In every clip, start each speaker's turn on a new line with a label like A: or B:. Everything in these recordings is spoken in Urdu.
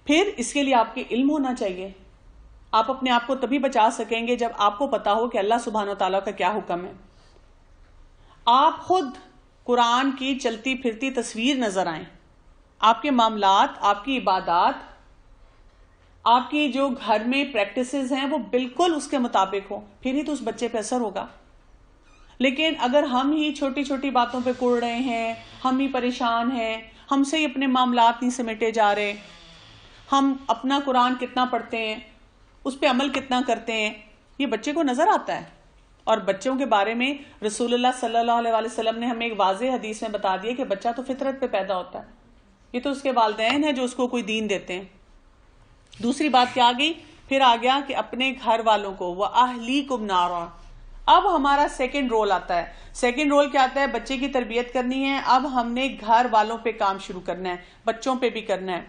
A: پھر اس کے لیے آپ کے علم ہونا چاہیے. آپ اپنے آپ کو تبھی بچا سکیں گے جب آپ کو پتا ہو کہ اللہ سبحانہ و تعالیٰ کا کیا حکم ہے. آپ خود قرآن کی چلتی پھرتی تصویر نظر آئیں. آپ کے معاملات، آپ کی عبادات، آپ کی جو گھر میں پریکٹسز ہیں وہ بالکل اس کے مطابق ہو، پھر ہی تو اس بچے پہ اثر ہوگا. لیکن اگر ہم ہی چھوٹی چھوٹی باتوں پہ کڑ رہے ہیں، ہم ہی پریشان ہیں، ہم سے ہی اپنے معاملات نہیں سمیٹے جا رہے، ہم اپنا قرآن کتنا پڑھتے ہیں، اس پہ عمل کتنا کرتے ہیں، یہ بچے کو نظر آتا ہے. اور بچوں کے بارے میں رسول اللہ صلی اللہ علیہ وسلم نے ہمیں ایک واضح حدیث میں بتا دیا کہ بچہ تو فطرت پہ پیدا ہوتا ہے، یہ تو اس کے والدین ہیں جو اس کو کوئی دین دیتے ہیں. دوسری بات کیا آ گئی؟ پھر آ گیا کہ اپنے گھر والوں کو وَأَهْلِيكُمْ نَارًا. اب ہمارا سیکنڈ رول آتا ہے. سیکنڈ رول کیا آتا ہے؟ بچے کی تربیت کرنی ہے. اب ہم نے گھر والوں پہ کام شروع کرنا ہے، بچوں پہ بھی کرنا ہے،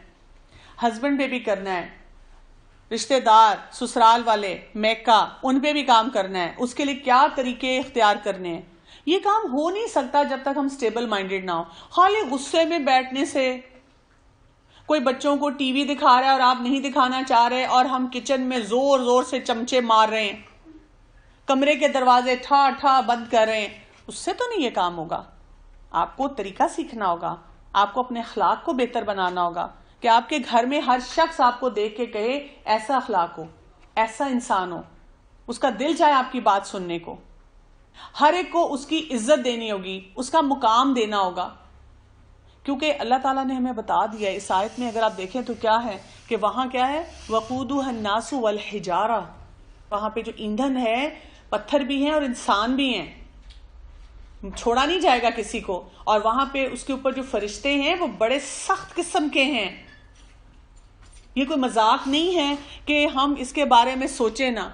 A: ہسبینڈ پہ بھی کرنا ہے، رشتہ دار، سسرال والے، میکا، ان پہ بھی کام کرنا ہے. اس کے لیے کیا طریقے اختیار کرنے ہیں. یہ کام ہو نہیں سکتا جب تک ہم سٹیبل مائنڈیڈ نہ ہو. خالی غصے میں بیٹھنے سے، کوئی بچوں کو ٹی وی دکھا رہا ہے اور آپ نہیں دکھانا چاہ رہے اور ہم کچن میں زور زور سے چمچے مار رہے ہیں، کمرے کے دروازے ٹھا ٹھا بند کر رہے ہیں، اس سے تو نہیں یہ کام ہوگا. آپ کو طریقہ سیکھنا ہوگا، آپ کو اپنے اخلاق کو بہتر بنانا ہوگا کہ آپ کے گھر میں ہر شخص آپ کو دیکھ کے کہے ایسا اخلاق ہو، ایسا انسان ہو، اس کا دل چاہے آپ کی بات سننے کو. ہر ایک کو اس کی عزت دینی ہوگی، اس کا مقام دینا ہوگا. کیونکہ اللہ تعالیٰ نے ہمیں بتا دیا ہے اس آیت میں، اگر آپ دیکھیں تو کیا ہے کہ وہاں کیا ہے؟ وَقُودُهَا النَّاسُ وَالْحِجَارَةُ. وہاں پہ جو ایندھن ہے، پتھر بھی ہیں اور انسان بھی ہیں، چھوڑا نہیں جائے گا کسی کو. اور وہاں پہ اس کے اوپر جو فرشتے ہیں وہ بڑے سخت قسم کے ہیں. یہ کوئی مذاق نہیں ہے کہ ہم اس کے بارے میں سوچیں نہ.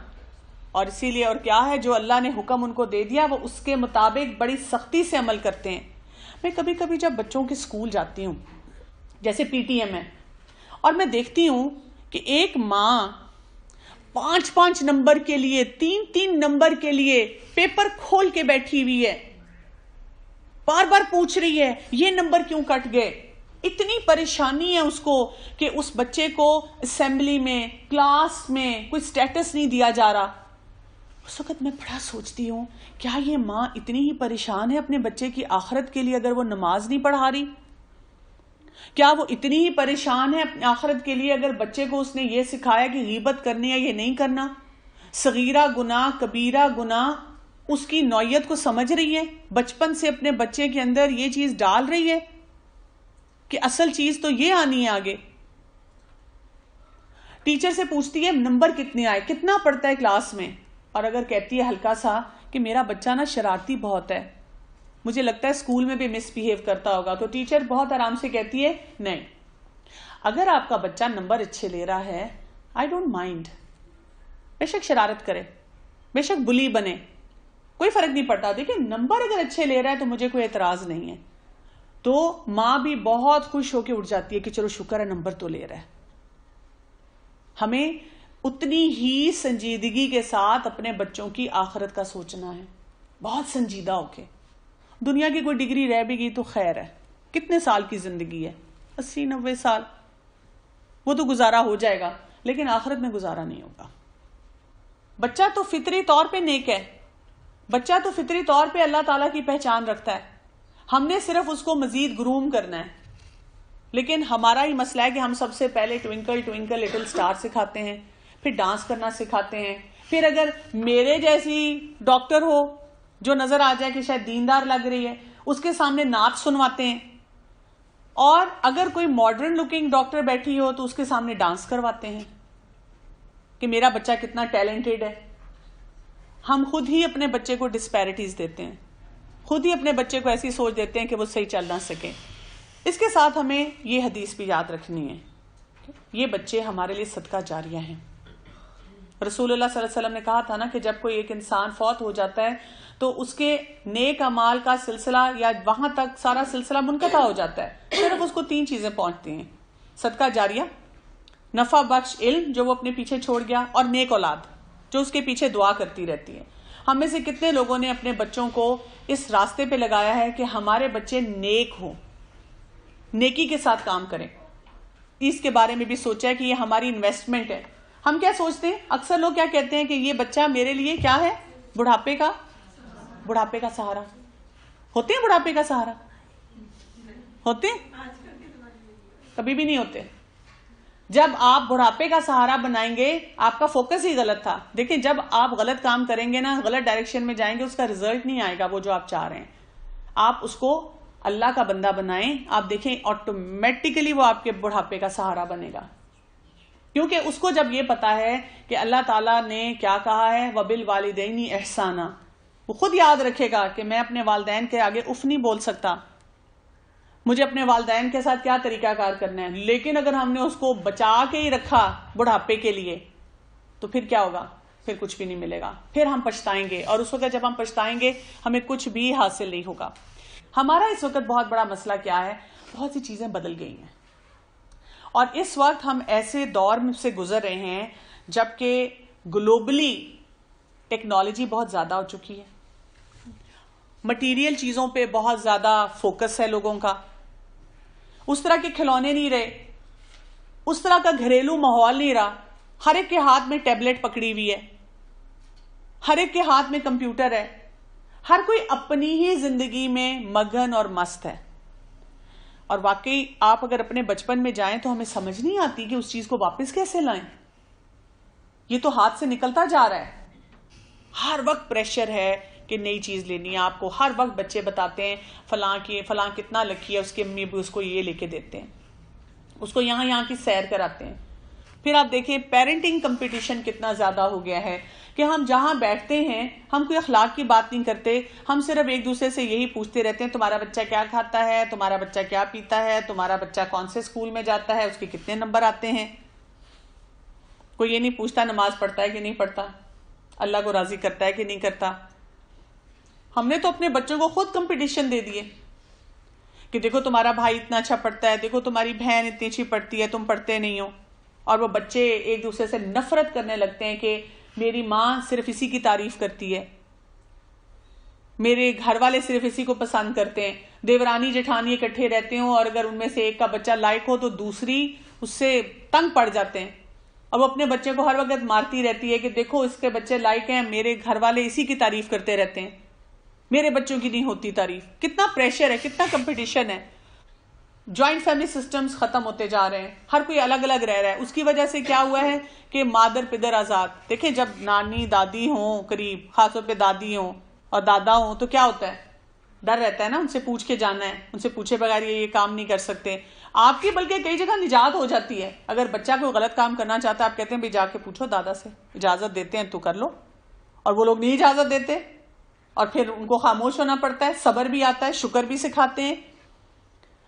A: اور اسی لیے اور کیا ہے، جو اللہ نے حکم ان کو دے دیا وہ اس کے مطابق بڑی سختی سے عمل کرتے ہیں. میں کبھی کبھی جب بچوں کے اسکول جاتی ہوں، جیسے پی ٹی ایم ہے، اور میں دیکھتی ہوں کہ ایک ماں 5 نمبر کے لیے، 3 نمبر کے لیے پیپر کھول کے بیٹھی ہوئی ہے، بار بار پوچھ رہی ہے یہ نمبر کیوں کٹ گئے. اتنی پریشانی ہے اس کو کہ اس بچے کو اسمبلی میں، کلاس میں کوئی سٹیٹس نہیں دیا جا رہا. اس وقت میں بڑا سوچتی ہوں، کیا یہ ماں اتنی ہی پریشان ہے اپنے بچے کی آخرت کے لیے اگر وہ نماز نہیں پڑھا رہی؟ کیا وہ اتنی ہی پریشان ہے اپنی آخرت کے لیے اگر بچے کو اس نے یہ سکھایا کہ غیبت کرنی ہے یہ نہیں کرنا؟ صغیرہ گناہ، کبیرہ گناہ اس کی نوعیت کو سمجھ رہی ہے، بچپن سے اپنے بچے کے اندر یہ چیز ڈال رہی ہے کہ اصل چیز تو یہ آنی ہے آگے. ٹیچر سے پوچھتی ہے نمبر کتنے آئے، کتنا پڑھتا ہے کلاس میں، اور اگر کہتی ہے ہلکا سا کہ میرا بچہ نا شرارتی بہت ہے، مجھے لگتا ہے اسکول میں بھی مس بیہیو کرتا ہوگا، تو ٹیچر بہت آرام سے کہتی ہے نہیں، اگر آپ کا بچہ نمبر اچھے لے رہا ہے آئی ڈونٹ مائنڈ، بے شک شرارت کرے، بے شک بلی بنے، کوئی فرق نہیں پڑتا، دیکھیں نمبر اگر اچھے لے رہا ہے تو مجھے کوئی اعتراض نہیں ہے. تو ماں بھی بہت خوش ہو کے اٹھ جاتی ہے کہ چلو شکر ہے نمبر تو لے رہا ہے. ہمیں اتنی ہی سنجیدگی کے ساتھ اپنے بچوں کی آخرت کا سوچنا ہے، بہت سنجیدہ ہو کے. دنیا کی کوئی ڈگری رہ بھی گئی تو خیر ہے، کتنے سال کی زندگی ہے، 80-90 سال، وہ تو گزارا ہو جائے گا، لیکن آخرت میں گزارا نہیں ہوگا. بچہ تو فطری طور پہ نیک ہے، بچہ تو فطری طور پہ اللہ تعالیٰ کی پہچان رکھتا ہے، ہم نے صرف اس کو مزید گروم کرنا ہے. لیکن ہمارا ہی مسئلہ ہے کہ ہم سب سے پہلے ٹوئنکل ٹوئنکل لٹل سٹار سکھاتے ہیں، پھر ڈانس کرنا سکھاتے ہیں، پھر اگر میرے جیسی ڈاکٹر ہو جو نظر آ جائے کہ شاید دیندار لگ رہی ہے اس کے سامنے نعت سنواتے ہیں، اور اگر کوئی ماڈرن لکنگ ڈاکٹر بیٹھی ہو تو اس کے سامنے ڈانس کرواتے ہیں کہ میرا بچہ کتنا ٹیلنٹڈ ہے. ہم خود ہی اپنے بچے کو ڈسپیرٹیز دیتے ہیں، خود ہی اپنے بچے کو ایسی سوچ دیتے ہیں کہ وہ صحیح چل نہ سکے. اس کے ساتھ ہمیں یہ حدیث بھی یاد رکھنی ہے، یہ بچے ہمارے لیے صدقہ جاریہ ہیں. رسول اللہ صلی اللہ علیہ وسلم نے کہا تھا نا کہ جب کوئی ایک انسان فوت ہو جاتا ہے تو اس کے نیک اعمال کا سلسلہ یا وہاں تک سارا سلسلہ منقطع ہو جاتا ہے. صرف اس کو 3 چیزیں پہنچتی ہیں: صدقہ جاریہ، نفع بخش علم جو وہ اپنے پیچھے چھوڑ گیا، اور نیک اولاد جو اس کے پیچھے دعا کرتی رہتی ہے. ہم میں سے کتنے لوگوں نے اپنے بچوں کو اس راستے پہ لگایا ہے کہ ہمارے بچے نیک ہوں، نیکی کے ساتھ کام کریں. اس کے بارے میں بھی سوچا کہ یہ ہماری انویسٹمنٹ ہے. ہم کیا سوچتے ہیں, اکثر لوگ کیا کہتے ہیں کہ یہ بچہ میرے لیے کیا ہے, بڑھاپے کا سہارا. ہوتے ہیں بڑھاپے کا سہارا؟ ہوتے ہیں؟ کبھی بھی نہیں ہوتے. جب آپ بڑھاپے کا سہارا بنائیں گے, آپ کا فوکس ہی غلط تھا. دیکھیں جب آپ غلط کام کریں گے نا, غلط ڈائریکشن میں جائیں گے, اس کا رزلٹ نہیں آئے گا وہ جو آپ چاہ رہے ہیں. آپ اس کو اللہ کا بندہ بنائیں, آپ دیکھیں آٹومیٹیکلی وہ آپ کے بڑھاپے کا سہارا بنے گا. کیونکہ اس کو جب یہ پتا ہے کہ اللہ تعالیٰ نے کیا کہا ہے, وَبِالْوَالِدَيْنِ إِحْسَانًا, وہ خود یاد رکھے گا کہ میں اپنے والدین کے آگے اف نہیں بول سکتا, مجھے اپنے والدین کے ساتھ کیا طریقہ کار کرنا ہے. لیکن اگر ہم نے اس کو بچا کے ہی رکھا بڑھاپے کے لیے, تو پھر کیا ہوگا, پھر کچھ بھی نہیں ملے گا, پھر ہم پچھتائیں گے, اور اس وقت جب ہم پچھتائیں گے ہمیں کچھ بھی حاصل نہیں ہوگا. ہمارا اس وقت بہت بڑا مسئلہ کیا ہے, بہت سی چیزیں بدل گئی ہیں, اور اس وقت ہم ایسے دور سے گزر رہے ہیں جبکہ گلوبلی ٹیکنالوجی بہت زیادہ ہو چکی ہے, مٹیریل چیزوں پہ بہت زیادہ فوکس ہے لوگوں کا, اس طرح کے کھلونے نہیں رہے, اس طرح کا گھریلو ماحول نہیں رہا. ہر ایک کے ہاتھ میں ٹیبلٹ پکڑی ہوئی ہے, ہر ایک کے ہاتھ میں کمپیوٹر ہے, ہر کوئی اپنی ہی زندگی میں مگن اور مست ہے. اور واقعی آپ اگر اپنے بچپن میں جائیں تو ہمیں سمجھ نہیں آتی کہ اس چیز کو واپس کیسے لائیں. یہ تو ہاتھ سے نکلتا جا رہا ہے. ہر وقت پریشر ہے کہ نئی چیز لینی ہے آپ کو. ہر وقت بچے بتاتے ہیں فلاں کتنا لکی ہے, اس کے امی بھی اس کو یہ لے کے دیتے ہیں, اس کو یہاں کی سیر کراتے ہیں. پھر آپ دیکھیں پیرنٹنگ کمپٹیشن کتنا زیادہ ہو گیا ہے کہ ہم جہاں بیٹھتے ہیں ہم کوئی اخلاق کی بات نہیں کرتے, ہم صرف ایک دوسرے سے یہی پوچھتے رہتے ہیں تمہارا بچہ کیا کھاتا ہے, تمہارا بچہ کیا پیتا ہے, تمہارا بچہ کون سے اسکول میں جاتا ہے, اس کے کتنے نمبر آتے ہیں. کوئی یہ نہیں پوچھتا نماز پڑھتا ہے کہ نہیں پڑھتا, اللہ کو راضی کرتا ہے کہ نہیں کرتا. ہم نے تو اپنے بچوں کو خود کمپٹیشن دے دیے کہ دیکھو تمہارا بھائی اتنا اچھا پڑھتا ہے, دیکھو تمہاری بہن اتنی اچھی پڑھتی ہے, تم پڑھتے نہیں ہو. اور وہ بچے ایک دوسرے سے نفرت کرنے لگتے ہیں کہ میری ماں صرف اسی کی تعریف کرتی ہے, میرے گھر والے صرف اسی کو پسند کرتے ہیں. دیورانی جٹھانی اکٹھے رہتے ہوں اور اگر ان میں سے ایک کا بچہ لائق ہو تو دوسری اس سے تنگ پڑ جاتے ہیں, اور وہ اپنے بچے کو ہر وقت مارتی رہتی ہے کہ دیکھو اس کے بچے لائق ہیں, میرے گھر والے اسی کی تعریف کرتے رہتے ہیں, میرے بچوں کی نہیں ہوتی تعریف. کتنا پریشر ہے, کتنا کمپٹیشن ہے. جوائنٹ فیملی سسٹمز ختم ہوتے جا رہے ہیں, ہر کوئی الگ الگ رہ رہا ہے. اس کی وجہ سے کیا ہوا ہے کہ مادر پدر آزاد. دیکھیں جب نانی دادی ہوں قریب, خاص طور پہ دادی ہوں اور دادا ہوں, تو کیا ہوتا ہے, ڈر رہتا ہے نا, ان سے پوچھ کے جانا ہے, ان سے پوچھے بغیر یہ کام نہیں کر سکتے. آپ کی بلکہ کئی جگہ نجات ہو جاتی ہے. اگر بچہ کوئی غلط کام کرنا چاہتا ہے آپ کہتے ہیں بھی جا کے پوچھو دادا سے, اجازت دیتے ہیں تو کر لو, اور وہ لوگ نہیں اجازت دیتے, اور پھر ان کو خاموش ہونا پڑتا ہے. صبر بھی آتا ہے, شکر بھی سکھاتے ہیں,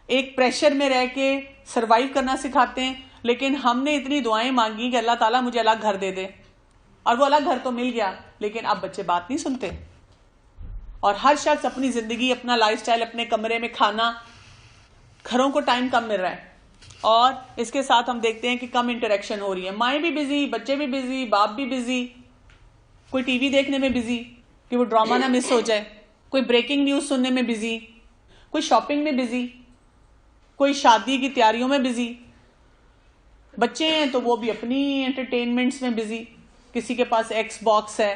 A: ایک پریشر میں رہ کے سروائیو کرنا سکھاتے ہیں. لیکن ہم نے اتنی دعائیں مانگی کہ اللہ تعالیٰ مجھے الگ گھر دے دے, اور وہ الگ گھر تو مل گیا, لیکن اب بچے بات نہیں سنتے, اور ہر شخص اپنی زندگی, اپنا لائف سٹائل, اپنے کمرے میں کھانا, گھروں کو ٹائم کم مل رہا ہے. اور اس کے ساتھ ہم دیکھتے ہیں کہ کم انٹریکشن ہو رہی ہے. مائیں بھی بزی, بچے بھی بزی, باپ بھی بزی, کوئی ٹی وی دیکھنے میں بزی کہ وہ ڈرامہ نہ مس ہو جائے, کوئی بریکنگ نیوز سننے میں بزی, کوئی شاپنگ میں بزی, کوئی شادی کی تیاریوں میں بزی. بچے ہیں تو وہ بھی اپنی انٹرٹینمنٹس میں بزی, کسی کے پاس ایکس باکس ہے,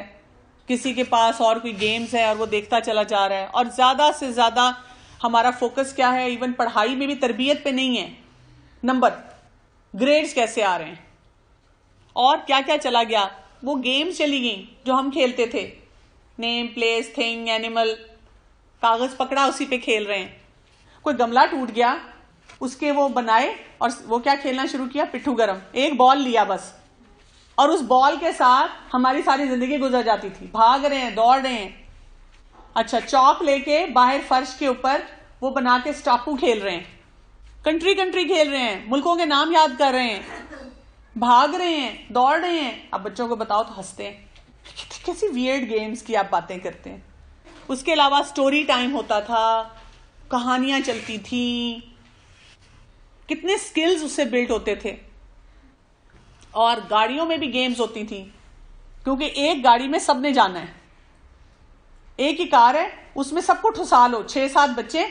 A: کسی کے پاس اور کوئی گیمز ہے, اور وہ دیکھتا چلا جا رہا ہے. اور زیادہ سے زیادہ ہمارا فوکس کیا ہے, ایون پڑھائی میں بھی تربیت پہ نہیں ہے, نمبر, گریڈز کیسے آ رہے ہیں, اور کیا کیا چلا گیا. وہ گیمز چلی گئیں جو ہم کھیلتے تھے, نیم پلیس تھنگ اینیمل, کاغذ پکڑا اسی پہ کھیل رہے ہیں. کوئی گملہ ٹوٹ گیا, اس کے وہ بنائے اور وہ کیا کھیلنا شروع کیا, پٹھو گرم, ایک بال لیا بس, اور اس بال کے ساتھ ہماری ساری زندگی گزر جاتی تھی. بھاگ رہے ہیں, دوڑ رہے ہیں. اچھا چاک لے کے باہر فرش کے اوپر وہ بنا کے اسٹاپو کھیل رہے ہیں, کنٹری کھیل رہے ہیں, ملکوں کے نام یاد کر رہے ہیں, بھاگ رہے ہیں, دوڑ رہے ہیں. اب بچوں کو بتاؤ تو ہنستے ہیں, کیسی ویئرڈ گیمز کی آپ باتیں کرتے ہیں. اس کے علاوہ سٹوری ٹائم ہوتا تھا, کہانیاں چلتی تھیں, کتنے سکلز اس سے بلڈ ہوتے تھے. اور گاڑیوں میں بھی گیمز ہوتی تھیں, کیونکہ ایک گاڑی میں سب نے جانا ہے, ایک ہی کار ہے, اس میں سب کو ٹھسا لو, 6-7 بچے,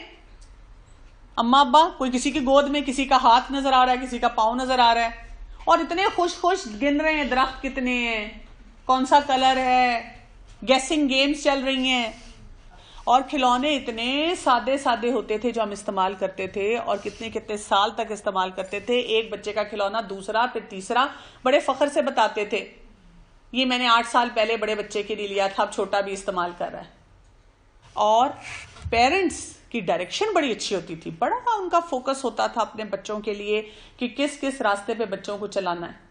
A: اماں ابا کوئی کسی کی گود میں، کسی کا ہاتھ نظر آ رہا ہے، کسی کا پاؤں نظر آ رہا ہے، اور اتنے خوش خوش گن رہے ہیں درخت کتنے ہیں، کون سا کلر ہے، گیسنگ گیمز چل رہی ہیں. اور کھلونے اتنے سادے سادے ہوتے تھے جو ہم استعمال کرتے تھے، اور کتنے کتنے سال تک استعمال کرتے تھے. ایک بچے کا کھلونا دوسرا پھر تیسرا بڑے فخر سے بتاتے تھے یہ میں نے 8 سال پہلے بڑے بچے کے لیے لیا تھا، اب چھوٹا بھی استعمال کر رہا ہے. اور پیرنٹس کی ڈائریکشن بڑی اچھی ہوتی تھی، بڑا ان کا فوکس ہوتا تھا اپنے بچوں کے لیے کہ کس کس راستے پہ بچوں کو چلانا ہے.